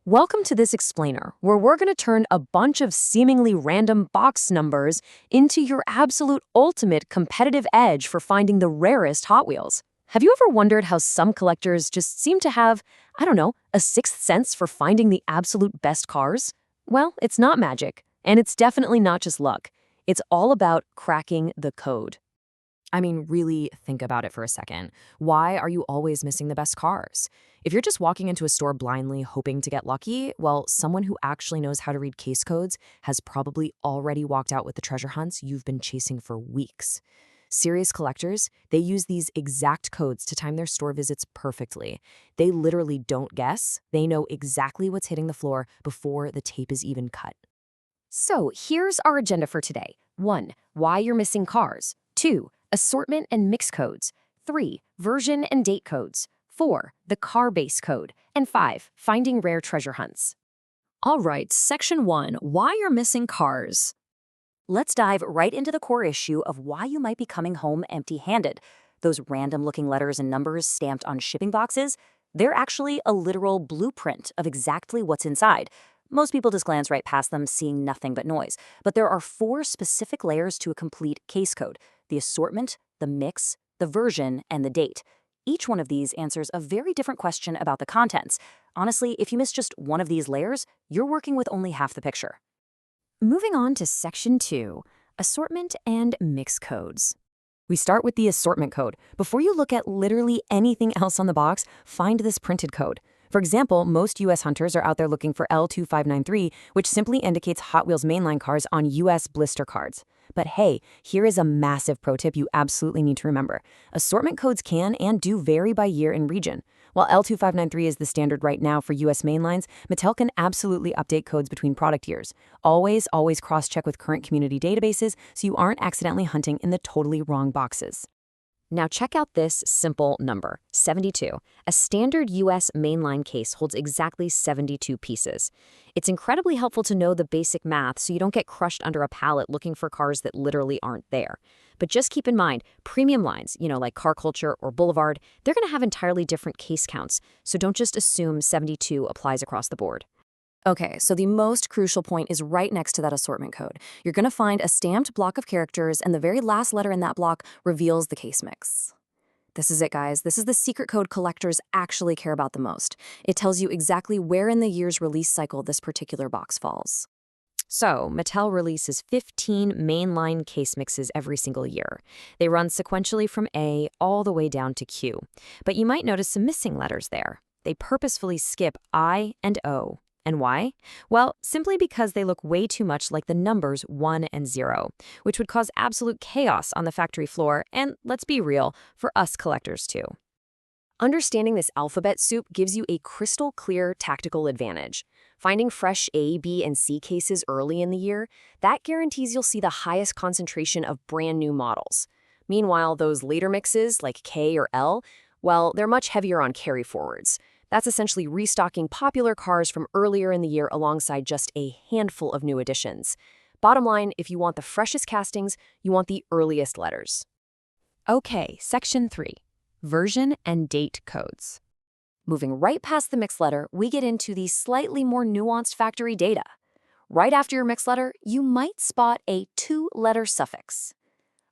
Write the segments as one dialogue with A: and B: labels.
A: Welcome to this explainer, where we're going to turn a bunch of seemingly random box numbers into your absolute ultimate competitive edge for finding the rarest Hot Wheels. Have you ever wondered how some collectors just seem to have, I don't know, a sixth sense for finding the absolute best cars? Well, it's not magic, and it's definitely not just luck. It's all about cracking the code. I mean, really think about it for a second. Why are you always missing the best cars? If you're just walking into a store blindly hoping to get lucky, well, someone who actually knows how to read case codes has probably already walked out with the treasure hunts you've been chasing for weeks. Serious collectors, they use these exact codes to time their store visits perfectly. They literally don't guess. They know exactly what's hitting the floor before the tape is even cut. So here's our agenda for today. 1. Why you're missing cars. 2. Assortment and mix codes. 3. Version and date codes. 4. The car base code. And 5. Finding rare treasure hunts. All right, Section 1. Why you're missing cars. Let's dive right into the core issue of why you might be coming home empty-handed. Those random-looking letters and numbers stamped on shipping boxes, they're actually a literal blueprint of exactly what's inside. Most people just glance right past them, seeing nothing but noise. But there are 4 specific layers to a complete case code: the assortment, the mix, the version, and the date. Each one of these answers a very different question about the contents. Honestly, if you miss just one of these layers, you're working with only half the picture. Moving on to Section 2, Assortment and Mix Codes. We start with the assortment code. Before you look at literally anything else on the box, find this printed code. For example, most U.S. hunters are out there looking for L2593, which simply indicates Hot Wheels mainline cars on U.S. blister cards. But hey, here is a massive pro tip you absolutely need to remember. Assortment codes can and do vary by year and region. While L2593 is the standard right now for U.S. mainlines, Mattel can absolutely update codes between product years. Always cross-check with current community databases so you aren't accidentally hunting in the totally wrong boxes. Now check out this simple number, 72. A standard U.S. mainline case holds exactly 72 pieces. It's incredibly helpful to know the basic math so you don't get crushed under a pallet looking for cars that literally aren't there. But just keep in mind, premium lines, like Car Culture or Boulevard, they're going to have entirely different case counts, so don't just assume 72 applies across the board. Okay, so the most crucial point is right next to that assortment code. You're going to find a stamped block of characters, and the very last letter in that block reveals the case mix. This is it, guys. This is the secret code collectors actually care about the most. It tells you exactly where in the year's release cycle this particular box falls. So, Mattel releases 15 mainline case mixes every single year. They run sequentially from A all the way down to Q. But you might notice some missing letters there. They purposefully skip I and O. And why? Well, simply because they look way too much like the numbers 1 and 0, which would cause absolute chaos on the factory floor, and let's be real, for us collectors too. Understanding this alphabet soup gives you a crystal clear tactical advantage. Finding fresh A, B, and C cases early in the year, that guarantees you'll see the highest concentration of brand new models. Meanwhile, those later mixes, like K or L, well, they're much heavier on carry forwards. That's essentially restocking popular cars from earlier in the year alongside just a handful of new additions. Bottom line, if you want the freshest castings, you want the earliest letters. Okay, Section 3, Version and Date Codes. Moving right past the mix letter, we get into the slightly more nuanced factory data. Right after your mix letter, you might spot a 2-letter suffix.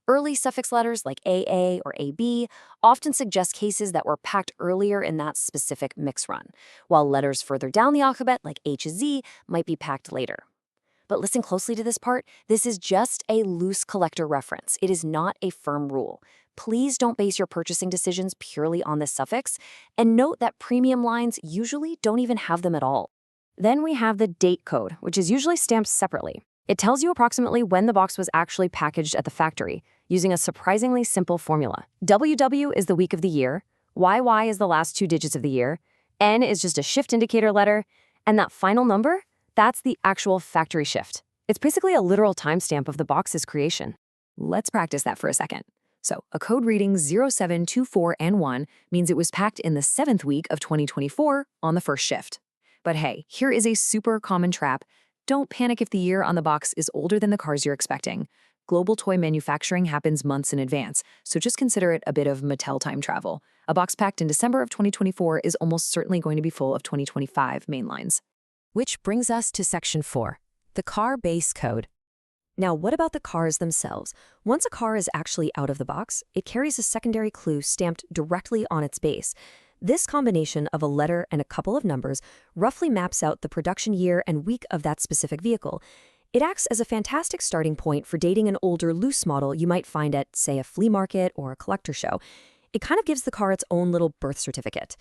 A: Early suffix letters like AA or AB often suggest cases that were packed earlier in that specific mix run, while letters further down the alphabet like HZ might be packed later. But listen closely to this part. This is just a loose collector reference. It is not a firm rule. Please don't base your purchasing decisions purely on this suffix, and note that premium lines usually don't even have them at all. Then we have the date code, which is usually stamped separately. It tells you approximately when the box was actually packaged at the factory, using a surprisingly simple formula. WW is the week of the year, YY is the last 2 digits of the year, N is just a shift indicator letter, and that final number, that's the actual factory shift. It's basically a literal timestamp of the box's creation. Let's practice that for a second. So, a code reading 0724 and 1 means it was packed in the 7th week of 2024 on the first shift. But hey, here is a super common trap. Don't panic if the year on the box is older than the cars you're expecting. Global toy manufacturing happens months in advance, so just consider it a bit of Mattel time travel. A box packed in December of 2024 is almost certainly going to be full of 2025 mainlines. Which brings us to Section 4, the car base code. Now, what about the cars themselves? Once a car is actually out of the box, it carries a secondary clue stamped directly on its base. This combination of a letter and a couple of numbers roughly maps out the production year and week of that specific vehicle. It acts as a fantastic starting point for dating an older loose model you might find at, say, a flea market or a collector show. It kind of gives the car its own little birth certificate.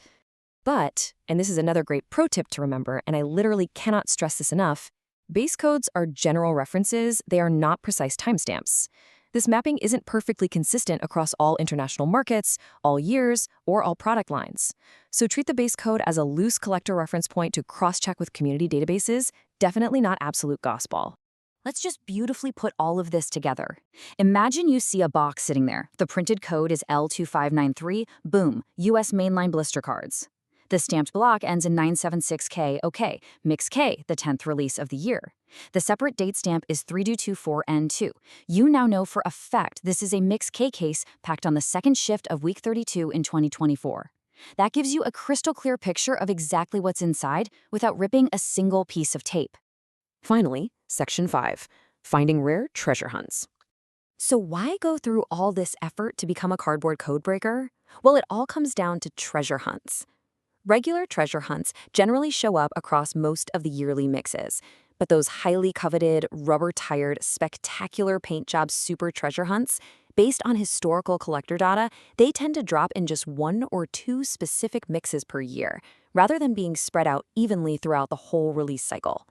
A: But, and this is another great pro tip to remember, and I literally cannot stress this enough, base codes are general references, they are not precise timestamps. This mapping isn't perfectly consistent across all international markets, all years, or all product lines. So treat the base code as a loose collector reference point to cross-check with community databases, definitely not absolute gospel. Let's just beautifully put all of this together. Imagine you see a box sitting there. The printed code is L2593, boom, US mainline blister cards. The stamped block ends in 976K, okay, Mix K, the 10th release of the year. The separate date stamp is 3224N2. You now know for a fact this is a Mix K case packed on the second shift of week 32 in 2024. That gives you a crystal clear picture of exactly what's inside without ripping a single piece of tape. Finally, Section 5, finding rare treasure hunts. So why go through all this effort to become a cardboard codebreaker? Well, it all comes down to treasure hunts. Regular treasure hunts generally show up across most of the yearly mixes, but those highly coveted, rubber-tired, spectacular paint job super treasure hunts, based on historical collector data, they tend to drop in just 1 or 2 specific mixes per year, rather than being spread out evenly throughout the whole release cycle.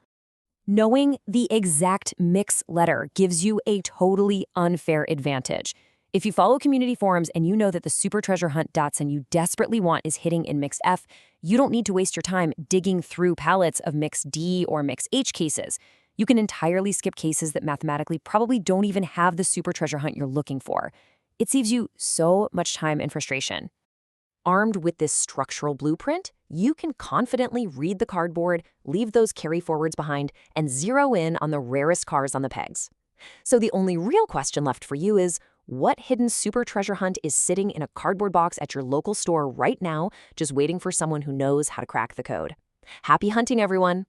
A: Knowing the exact mix letter gives you a totally unfair advantage. If you follow community forums and you know that the super treasure hunt Datsun you desperately want is hitting in Mix F, you don't need to waste your time digging through pallets of Mix D or Mix H cases. You can entirely skip cases that mathematically probably don't even have the super treasure hunt you're looking for. It saves you so much time and frustration. Armed with this structural blueprint, you can confidently read the cardboard, leave those carry forwards behind, and zero in on the rarest cars on the pegs. So the only real question left for you is, what hidden super treasure hunt is sitting in a cardboard box at your local store right now, just waiting for someone who knows how to crack the code? Happy hunting, everyone!